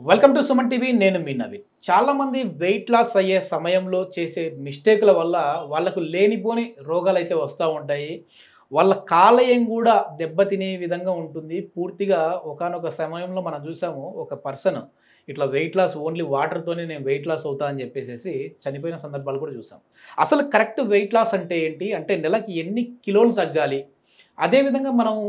Welcome to Suman TV. నేను మీ నవీన్. చాలా మంది వెయిట్ లాస్ అయ్యే సమయంలో చేసే మిస్టేక్ల వల్ల వాళ్ళకు లేనిపోని రోగాలు అయితే వస్తూ ఉంటాయి. వాళ్ళ కాలేయం కూడా దెబ్బతినే విధంగా ఉంటుంది. పూర్తిగా ఒకానొక సమయంలో మనం చూసాము, ఒక పర్సన్ ఇట్లా వెయిట్ లాస్ ఓన్లీ వాటర్తోనే నేను వెయిట్ లాస్ అవుతా అని చెప్పేసి చనిపోయిన సందర్భాలు కూడా చూసాం. అసలు కరెక్ట్ వెయిట్ లాస్ అంటే ఏంటి, అంటే నెలకి ఎన్ని కిలోలు తగ్గాలి, అదేవిధంగా మనము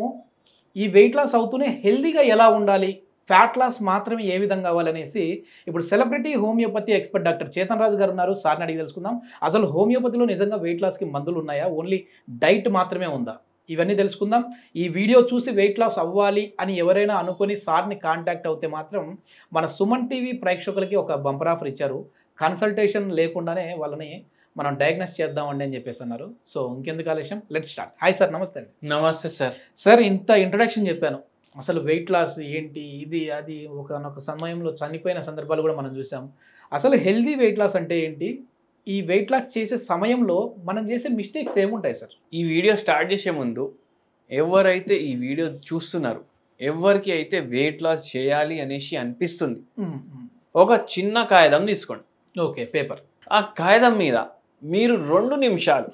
ఈ వెయిట్ లాస్ అవుతూనే హెల్దీగా ఎలా ఉండాలి, ఫ్యాట్ లాస్ మాత్రమే ఏ విధంగా కావాలనేసి ఇప్పుడు celebrity homeopathy expert doctor Chetan Raju గారు ఉన్నారు. సార్ని అడిగి తెలుసుకుందాం. అసలు హోమియోపతిలో నిజంగా వెయిట్ లాస్కి మందులు ఉన్నాయా, ఓన్లీ డైట్ మాత్రమే ఉందా, ఇవన్నీ తెలుసుకుందాం. ఈ వీడియో చూసి వెయిట్ లాస్ అవ్వాలి అని ఎవరైనా అనుకొని సార్ని కాంటాక్ట్ అవుతే మాత్రం మన సుమన్ టీవీ ప్రేక్షకులకి ఒక బంపర్ ఆఫర్ ఇచ్చారు. కన్సల్టేషన్ లేకుండానే వాళ్ళని మనం డయాగ్నోస్ చేద్దామండి అని చెప్పేసి అన్నారు. సో ఇంకెందుకు ఆలస్యం, లెట్ స్టార్ట్. హాయ్ సార్, నమస్తే అండి. నమస్తే సార్. సార్, ఇంత ఇంట్రడక్షన్ చెప్పాను, అసలు వెయిట్ లాస్ ఏంటి, ఇది అది ఒకనొక సమయంలో చనిపోయిన సందర్భాలు కూడా మనం చూసాం. అసలు హెల్దీ వెయిట్ లాస్ అంటే ఏంటి, ఈ వెయిట్ లాస్ చేసే సమయంలో మనం చేసే మిస్టేక్స్ ఏముంటాయి సార్? ఈ వీడియో స్టార్ట్ చేసే ముందు ఎవరైతే ఈ వీడియో చూస్తున్నారు, ఎవరికి అయితే వెయిట్ లాస్ చేయాలి అనేసి అనిపిస్తుంది, ఒక చిన్న కాగితం తీసుకోండి. Okay, paper. ఆ కాగితం మీద మీరు 2 నిమిషాలు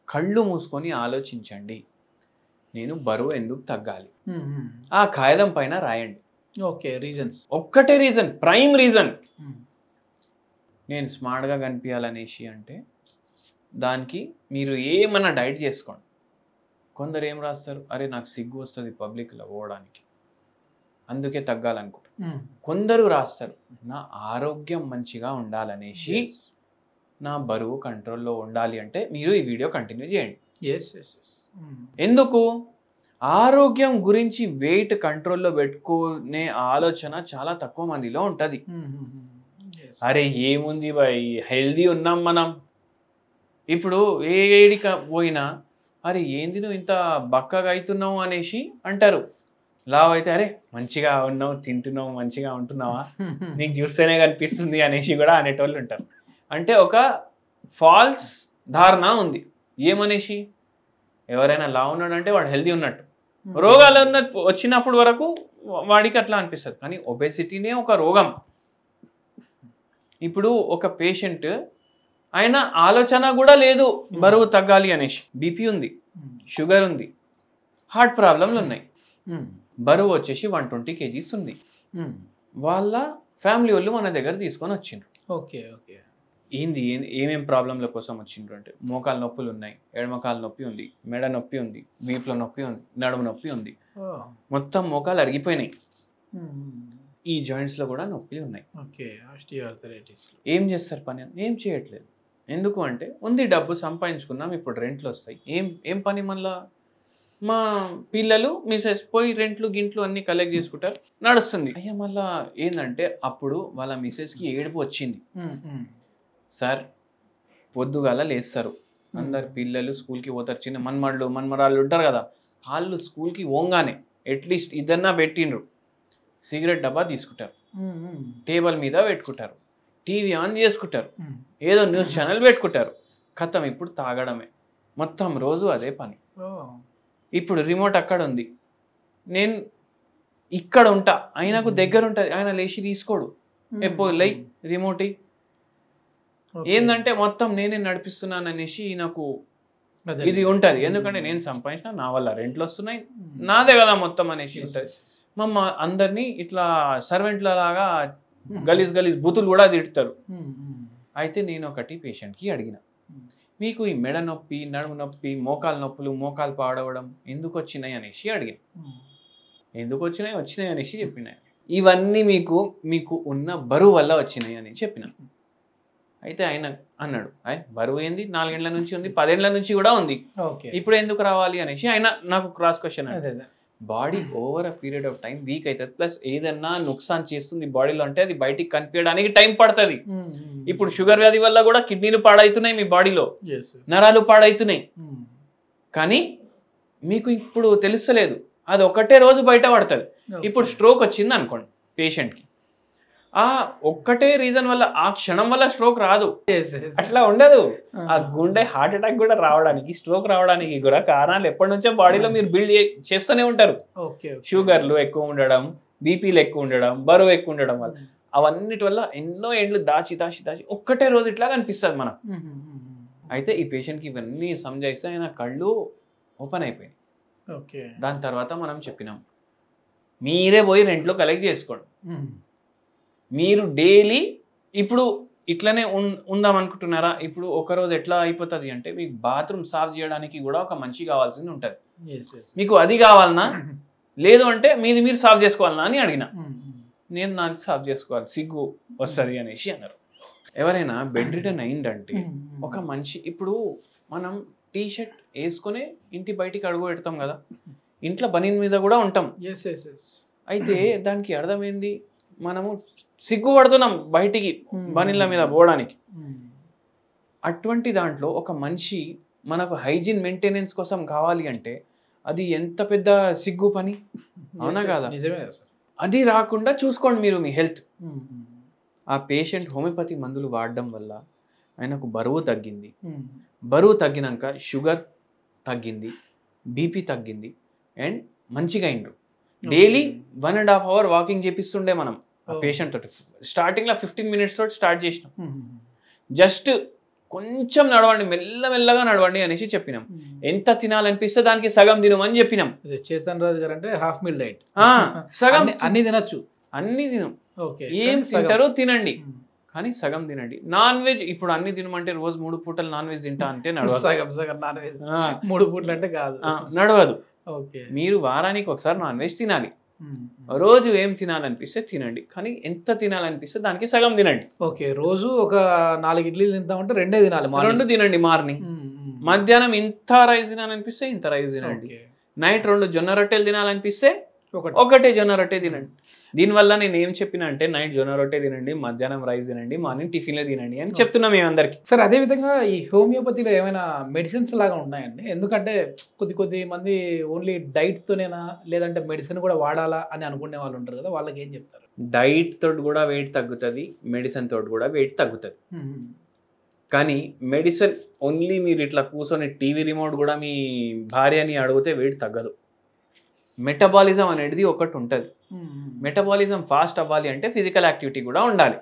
కళ్ళు మూసుకొని ఆలోచించండి, నేను బరువు ఎందుకు తగ్గాలి. ఆ కాగితం పైన రాయండి. Okay, reasons. ఒక్కటే రీజన్, ప్రైమ్ రీజన్, నేను స్మార్ట్గా కనిపించాలనేసి. అంటే దానికి మీరు ఏమన్నా డైట్ చేసుకోండి. కొందరు ఏం రాస్తారు, అరే నాకు సిగ్గు వస్తుంది పబ్లిక్లో పోవడానికి, అందుకే తగ్గాలనుకుంటారు. కొందరు రాస్తారు, నా ఆరోగ్యం మంచిగా ఉండాలనేసి, నా బరువు కంట్రోల్లో ఉండాలి. అంటే మీరు ఈ వీడియో కంటిన్యూ చేయండి. ఎందుకు? ఆరోగ్యం గురించి వెయిట్ కంట్రోల్లో పెట్టుకునే ఆలోచన చాలా తక్కువ మందిలో ఉంటుంది. అరే ఏముంది బాయ్, హెల్దీ ఉన్నాం మనం. ఇప్పుడు ఏడికి పోయినా అరే ఏంది నువ్వు ఇంత బక్కగా అవుతున్నావు అనేసి అంటారు. లావ్ అయితే అరే మంచిగా ఉన్నావు, తింటున్నావు, మంచిగా ఉంటున్నావా, నీకు చూస్తేనే కనిపిస్తుంది అనేసి కూడా అనేటోళ్ళు ఉంటారు. అంటే ఒక ఫాల్స్ ధారణ ఉంది. ఏమనేసి, ఎవరైనా లావ్ ఉన్నాడు అంటే వాడు హెల్దీ ఉన్నట్టు, రోగాలు వచ్చినప్పుడు వరకు వాడికి అట్లా అనిపిస్తుంది. కానీ ఒబెసిటీనే ఒక రోగం. ఇప్పుడు ఒక పేషెంట్, ఆయన ఆలోచన కూడా లేదు బరువు తగ్గాలి అనేసి, బీపీ ఉంది, షుగర్ ఉంది, హార్ట్ ప్రాబ్లంలు ఉన్నాయి, బరువు వచ్చేసి 120 kgs ఉంది. వాళ్ళ ఫ్యామిలీ వాళ్ళు మన దగ్గర తీసుకొని వచ్చిండ్రు. ఓకే ఓకే, ఏంది ఏమేం ప్రాబ్లంల కోసం వచ్చిండ్రు అంటే, మోకాలు నొప్పులు ఉన్నాయి, ఎడమకాలు నొప్పి ఉంది, మెడ నొప్పి ఉంది, వీపులో నొప్పి ఉంది, నడుము నొప్పి ఉంది, మొత్తం మోకాలు అరిగిపోయినాయి, ఈ జాయింట్స్లో కూడా నొప్పి ఉన్నాయి. ఏం చేస్తారు పని? ఏం చేయట్లేదు. ఎందుకు అంటే, ఉంది డబ్బు సంపాదించుకున్నాం, ఇప్పుడు రెంట్లు వస్తాయి, ఏం పని మళ్ళా, మా పిల్లలు మిసెస్ పోయి రెంట్లు గింట్లు అన్ని కలెక్ట్ చేసుకుంటారు, నడుస్తుంది. అయ్యా మళ్ళా ఏంటంటే, అప్పుడు వాళ్ళ మిసెస్కి ఏడుపు వచ్చింది. సార్ పొద్దుగాల లేస్తారు, అందరు పిల్లలు స్కూల్కి పోతారు, చిన్న మన్మరాళ్ళు ఉంటారు కదా, వాళ్ళు స్కూల్కి పోగానే అట్లీస్ట్ ఇద్దరినా పెట్టిండ్రు, సిగరెట్ డబ్బా తీసుకుంటారు, టేబుల్ మీద పెట్టుకుంటారు, టీవీ ఆన్ చేసుకుంటారు, ఏదో న్యూస్ ఛానల్ పెట్టుకుంటారు, ఖతం ఇప్పుడు తాగడమే, మొత్తం రోజు అదే పని. ఇప్పుడు రిమోట్ అక్కడ ఉంది, నేను ఇక్కడ ఉంటా, ఆయనకు దగ్గర ఉంటుంది, ఆయన లేచి తీసుకోడు, ఎప్పుడు లై రిమోట్ ఏంటంటే మొత్తం నేనే నడిపిస్తున్నాను అనేసి నాకు ఇది ఉంటుంది. ఎందుకంటే నేను సంపాదించిన, నా వల్ల రెంట్లు వస్తున్నాయి, నాదే కదా మొత్తం అనేసి ఉంటుంది. మమ్మ అందరినీ ఇట్లా సర్వెంట్ల లాగా గలీజ్ బూతులు కూడా తిడతారు. అయితే నేను ఒకటి పేషెంట్కి అడిగిన, మీకు ఈ మెడ నొప్పి, నడుము నొప్పి, మోకాలు నొప్పులు, మోకాలు పాడవడం ఎందుకు వచ్చినాయి అనేసి అడిగాను. ఎందుకు వచ్చినాయి అనేసి చెప్పినాయి. ఇవన్నీ మీకు ఉన్న బరువు వల్ల వచ్చినాయి అని చెప్పిన. అయితే ఆయన అన్నాడు, బరువు ఏంది, 4 ఏళ్ల నుంచి ఉంది, 10 ఏళ్ల నుంచి కూడా ఉంది, ఇప్పుడు ఎందుకు రావాలి అనేసి ఆయన నాకు cross question. Body over a period of time week అవుతుంది, ప్లస్ ఏదన్నా నుక్సాన్ చేస్తుంది బాడీలో అంటే అది బయటికి కనిపించడానికి టైం పడుతుంది. ఇప్పుడు షుగర్ వ్యాధి వల్ల కూడా కిడ్నీలు పాడవుతున్నాయి, మీ బాడీలో నరాలు పాడవుతున్నాయి, కానీ మీకు ఇప్పుడు తెలుస్తలేదు, అది ఒకటే రోజు బయట పడుతుంది. ఇప్పుడు స్ట్రోక్ వచ్చింది అనుకోండి పేషెంట్కి, ఆ ఒక్కటే రీజన్ వల్ల, ఆ క్షణం వల్ల స్ట్రోక్ రాదు, అట్లా ఉండదు. ఆ గుండె హార్ట్ అటాక్ కూడా రావడానికి, స్ట్రోక్ రావడానికి కూడా కారణాలు ఎప్పటి నుంచో బాడీలో మీరు బిల్డ్ చేస్తూనే ఉంటారు. షుగర్లు ఎక్కువ ఉండడం, బీపీలు ఎక్కువ ఉండడం, బరువు ఎక్కువ ఉండడం వల్ల, అవన్నిటి వల్ల ఎన్నో ఏండ్లు దాచి దాచి దాచి ఒక్కటే రోజు ఇట్లా కనిపిస్తుంది మనకు. అయితే ఈ పేషెంట్కి ఇవన్నీ సంజాయిస్తే ఆయన కళ్ళు ఓపెన్ అయిపోయింది. ఓకే. దాని తర్వాత మనం చెప్పినాం, మీరే పోయి రెంట్లో కలెక్ట్ చేసుకోండి. మీరు డైలీ ఇప్పుడు ఇట్లనే ఉందాం అనుకుంటున్నారా? ఇప్పుడు ఒకరోజు ఎట్లా అయిపోతుంది అంటే, మీకు బాత్రూమ్ సాఫ్ చేయడానికి కూడా ఒక మనిషి కావాల్సింది ఉంటుంది. మీకు అది కావాలన్నా, లేదు అంటే మీది మీరు సాఫ్ చేసుకోవాలన్నా అని అడిగిన. నేను నాకు సాఫ్ చేసుకోవాలి, సిగ్గు వస్తుంది అనేసి అన్నారు. ఎవరైనా బెడ్ రిటర్న్ అయిందంటే ఒక మనిషి, ఇప్పుడు మనం టీ షర్ట్ వేసుకొని ఇంటి బయటికి అడుగు పెడతాం కదా, ఇంట్లో బనీన్ మీద కూడా ఉంటాం. అయితే దానికి అర్థమైంది, మనము సిగ్గుపడుతున్నాం బయటికి బనీన్ల మీద పోవడానికి. అటువంటి దాంట్లో ఒక మనిషి మనకు హైజీన్ మెయింటెనెన్స్ కోసం కావాలి అంటే అది ఎంత పెద్ద సిగ్గు పని, అవునా కదా? అది రాకుండా చూసుకోండి మీరు మీ హెల్త్. ఆ పేషెంట్ హోమియోపతి మందులు వాడడం వల్ల ఆయనకు బరువు తగ్గింది. బరువు తగ్గినాక షుగర్ తగ్గింది, బీపీ తగ్గింది, అండ్ మంచిగా అయిండ్రు. డైలీ 1.5 hour వాకింగ్ చేపిస్తుండే మనం ఆ పేషెంట్ తోటి. స్టార్టింగ్లో 15 minutes తోటి స్టార్ట్ చేసినాం. జస్ట్ కొంచెం నడవండి, మెల్లమెల్లగా నడవండి అనేసి చెప్పినాం. ఎంత తినాలనిపిస్తే దానికి సగం తినమని చెప్పినాం. చేతన్ రాజు గారు అంటే హాఫ్ మీల్ డైట్, సగం అన్ని తినొచ్చు, అన్ని తినం, ఏం తింటారో తినండి, కానీ సగం తినండి. నాన్ వెజ్ ఇప్పుడు అన్ని తినమంటే రోజు 3 పూటలు నాన్ వెజ్ తింటా అంటే నడవదు. సగం నాన్ వెజ్ 3 పూటలు అంటే కాదు, నడవదు. మీరు వారానికి ఒకసారి నాన్ వెజ్ తినాలి. రోజు ఏం తినాలనిపిస్తే తినండి, కానీ ఎంత తినాలనిపిస్తే దానికి సగం తినండి. ఓకే. రోజు ఒక 4 ఇడ్లీలు తింటామంటే 2 తినాలి, 2 తినండి మార్నింగ్. మధ్యాహ్నం ఇంత రైస్ తినాలనిపిస్తే ఇంత రైస్ తినండి. నైట్ 2 జొన్న రొట్టెలు తినాలనిపిస్తే ఒకటే జొన్న రొట్టె తినండి. దీనివల్ల నేను ఏం చెప్పినా అంటే, నైట్ జొన్న రొట్టె తినండి, మధ్యాహ్నం రైస్ తినండి, మార్నింగ్ టిఫిన్లే తినండి అని చెప్తున్నాం మేమందరికి. సార్, అదేవిధంగా ఈ హోమియోపతిలో ఏమైనా మెడిసిన్స్ లాగా ఉన్నాయండి? ఎందుకంటే కొద్ది మంది ఓన్లీ డైట్తోనేనా, లేదంటే మెడిసిన్ కూడా వాడాలా అని అనుకునే వాళ్ళు ఉంటారు కదా, వాళ్ళకి ఏం చెప్తారు? డైట్ తోటి కూడా వెయిట్ తగ్గుతుంది, మెడిసిన్ తోటి కూడా వెయిట్ తగ్గుతుంది. కానీ మెడిసిన్ ఓన్లీ మీరు ఇట్లా కూర్చొని టీవీ రిమోట్ కూడా మీ భార్యని అడిగితే వెయిట్ తగ్గదు. మెటబాలిజం అనేది ఒకటి ఉంటుంది. మెటబాలిజం ఫాస్ట్ అవ్వాలి అంటే ఫిజికల్ యాక్టివిటీ కూడా ఉండాలి.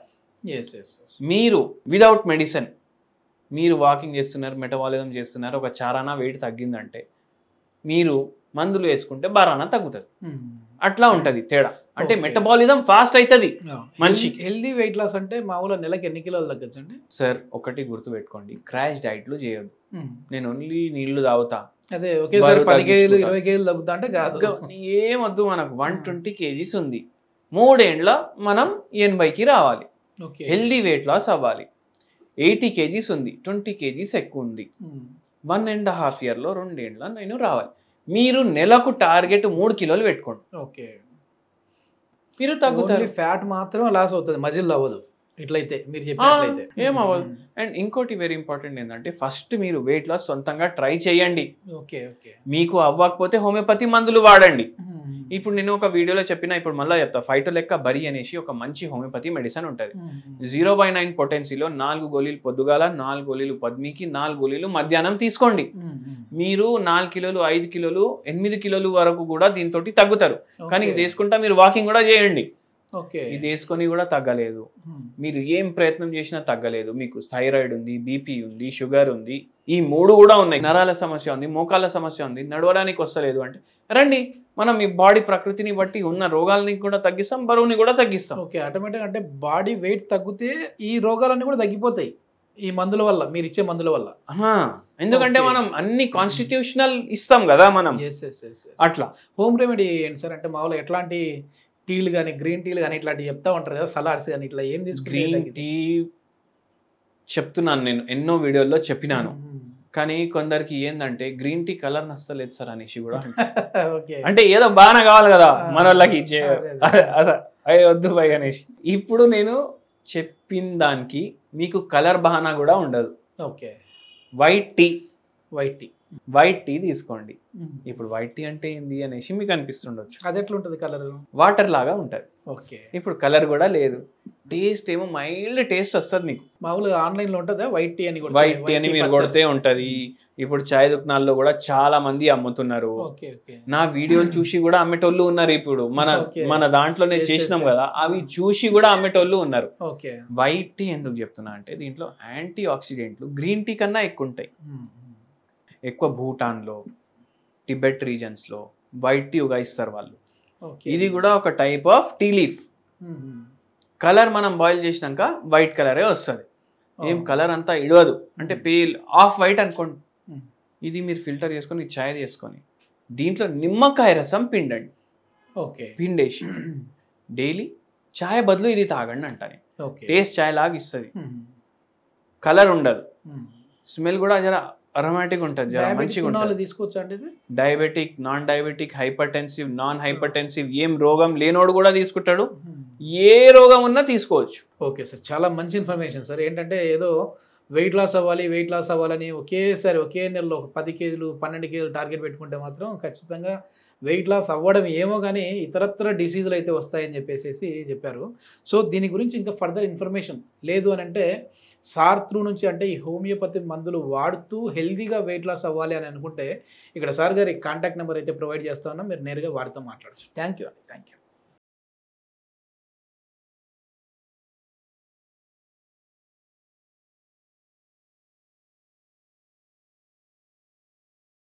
మీరు విదౌట్ మెడిసిన్ మీరు వాకింగ్ చేస్తున్నారు, మెటబాలిజం చేస్తున్నారు, ఒక చారానా వెయిట్ తగ్గిందంటే మీరు మందులు వేసుకుంటే బారానా తగ్గుతుంది. అట్లా ఉంటుంది తేడా. అంటే మెటబాలిజం ఫాస్ట్ అవుతుంది మనిషికి. హెల్దీ వెయిట్ లాస్ అంటే మామూలుగా నెలకి ఎన్ని కిలోలు తగ్గచ్చండి? సార్, ఒకటి గుర్తుపెట్టుకోండి, క్రాష్ డైట్లు చేయొద్దు. నేను ఓన్లీ నీళ్లు తాగుతా, అదే ఒకేసారి 10 kgs 20 kgs తగ్గుతా అంటే కాదు. ఏమొద్దు, మనకు 120 kgs ఉంది, 3 ఏళ్ళ మనం 80కి రావాలి. హెల్దీ వెయిట్ లాస్ అవ్వాలి. 80 kgs ఉంది, 20 kgs ఎక్కువ ఉంది, 1.5 yearలో 2 ఏళ్ళ నేను రావాలి. మీరు నెలకు టార్గెట్ 3 కిలోలు పెట్టుకోండి. ఓకే. మీరు తగ్గుతారు. ఫ్యాట్ మాత్రం లాస్ అవుతుంది, మజిల్ అవ్వదు. ఇట్లయితే మీరు చెప్పినట్లయితే ఏమవ్వదు. అండ్ ఇంకోటి వెరీ ఇంపార్టెంట్ ఏంటంటే, ఫస్ట్ మీరు వెయిట్ లాస్ సొంతంగా ట్రై చేయండి. మీకు అవ్వకపోతే హోమియోపతి మందులు వాడండి. ఇప్పుడు నేను ఒక వీడియోలో చెప్పిన, ఇప్పుడు మళ్ళీ చెప్తా, ఫైటోలెక్క బరి అనేసి ఒక మంచి హోమియోపతి మెడిసిన్ ఉంటుంది. 0.9 పొటెన్సీలో 4 గోళీలు పొద్దుగాల, 4 గోళీలు పద్మికి, 4 గోళీలు మధ్యాహ్నం తీసుకోండి. మీరు 4 కిలోలు 5 కిలోలు 8 కిలోలు వరకు కూడా దీంతో తగ్గుతారు. కానీ ఇది వేసుకుంటా మీరు వాకింగ్ కూడా చేయండి. ఇది వేసుకొని కూడా తగ్గలేదు, మీరు ఏం ప్రయత్నం చేసినా తగ్గలేదు, మీకు థైరాయిడ్ ఉంది, బీపీ ఉంది, షుగర్ ఉంది, ఈ 3 కూడా ఉన్నాయి, నరాల సమస్య ఉంది, మోకాళ్ళ సమస్య ఉంది, నడవడానికి వస్తలేదు అంటే రండి, మనం మీ బాడీ ప్రకృతిని బట్టి ఉన్న రోగాలని కూడా తగ్గిస్తాం, బరువుని కూడా తగ్గిస్తాం. ఓకే. ఆటోమేటిక్ అంటే బాడీ వెయిట్ తగ్గితే ఈ రోగాలన్నీ కూడా తగ్గిపోతాయి ఈ మందుల వల్ల, మీరు ఇచ్చే మందుల వల్ల. ఎందుకంటే మనం అన్ని కాన్స్టిట్యూషనల్ ఇస్తాం కదా మనం. అట్లా హోమ్ రెమెడీ ఏంటి సార్? అంటే మామూలుగా ఎట్లాంటి టీలు కానీ, గ్రీన్ టీలు కానీ ఇట్లాంటివి చెప్తా ఉంటారు కదా, సలాడ్స్ కానీ, ఇట్లా ఏం తీసుకుంటారు? గ్రీన్ టీ చెప్తున్నాను, నేను ఎన్నో వీడియోల్లో చెప్పినాను. కానీ కొందరికి ఏంటంటే గ్రీన్ టీ కలర్ నచ్చలేదు సార్ అనేసి కూడా అంటే ఏదో బాగా కావాలి కదా మన వాళ్ళకి అయ్యి వద్దు పై అనేసి. ఇప్పుడు నేను చెప్పిన దానికి మీకు కలర్ బహానా కూడా ఉండదు. Okay. White tea white tea తీసుకోండి. ఇప్పుడు వైట్ టీ అంటే ఏంది అనేసి మీకు అనిపిస్తుండొచ్చు. అది ఎట్లుంటది కలర్? వాటర్ లాగా ఉంటుంది. ఓకే. ఇప్పుడు కలర్ కూడా లేదు, టేస్ట్ ఏమో మైల్డ్ టేస్ట్ వస్తుంది మీకు. మామూలుగా ఆన్లైన్ లో ఉంటుందా వైట్ టీ అని? వైట్ టీ అని మీరు కొడితే ఉంటది. ఇప్పుడు చాయ్ దుకాణాల్లో కూడా చాలా మంది అమ్ముతున్నారు. నా వీడియోలు చూసి కూడా అమ్మేటోళ్ళు ఉన్నారు. ఇప్పుడు మన దాంట్లోనే చేసినాం కదా, అవి చూసి కూడా అమ్మేటోళ్ళు ఉన్నారు. వైట్ టీ ఎందుకు చెప్తున్నా అంటే దీంట్లో యాంటీ ఆక్సిడెంట్లు గ్రీన్ టీ కన్నా ఎక్కువ ఉంటాయి. ఎక్కువ భూటాన్లో, టిబెట్ రీజన్స్లో వైట్ టీ ఉగాయిస్తారు వాళ్ళు. ఇది కూడా ఒక type of tea leaf. Colour మనం బాయిల్ చేసినాక వైట్ కలరే వస్తుంది. ఏం కలర్ అంతా ఇడవదు, అంటే పేల్ ఆఫ్ వైట్ అనుకోండి. ఇది మీరు ఫిల్టర్ చేసుకొని చాయ్ చేసుకొని దీంట్లో నిమ్మకాయ రసం పిండండి. పిండేసి డైలీ చాయ్ బదులు ఇది తాగండి అంటాను. టేస్ట్ చాయ్ లాగా ఇస్తుంది, కలర్ ఉండదు, స్మెల్ కూడా జర అరోమాటిక్ ఉంటుంది, మంచిగా ఉంటుంది. Diabetic, non diabetic, hypertensive, non hypertensive, ఏం రోగం లేనోడు కూడా తీసుకుంటాడు, ఏ రోగం ఉన్నా తీసుకోవచ్చు. ఓకే సార్, చాలా మంచి ఇన్ఫర్మేషన్ సార్. ఏంటంటే ఏదో వెయిట్ లాస్ అవ్వాలని ఒకేసారి ఒకే నెలలో 10 కేజీలు 12 కేజీలు టార్గెట్ పెట్టుకుంటే మాత్రం ఖచ్చితంగా వెయిట్ లాస్ అవ్వడం ఏమో కానీ ఇతరత్ర డిసీజులు అయితే వస్తాయని చెప్పేసి చెప్పారు. సో దీని గురించి ఇంకా ఫర్దర్ ఇన్ఫర్మేషన్ లేదు అని అంటే సార్ త్రూ నుంచి, అంటే ఈ హోమియోపతి మందులు వాడుతూ హెల్దీగా వెయిట్ లాస్ అవ్వాలి అని అనుకుంటే ఇక్కడ సార్ గారి కాంటాక్ట్ నెంబర్ అయితే ప్రొవైడ్ చేస్తా ఉన్నా, మీరు నేరుగా వారితో మాట్లాడచ్చు. Thank you.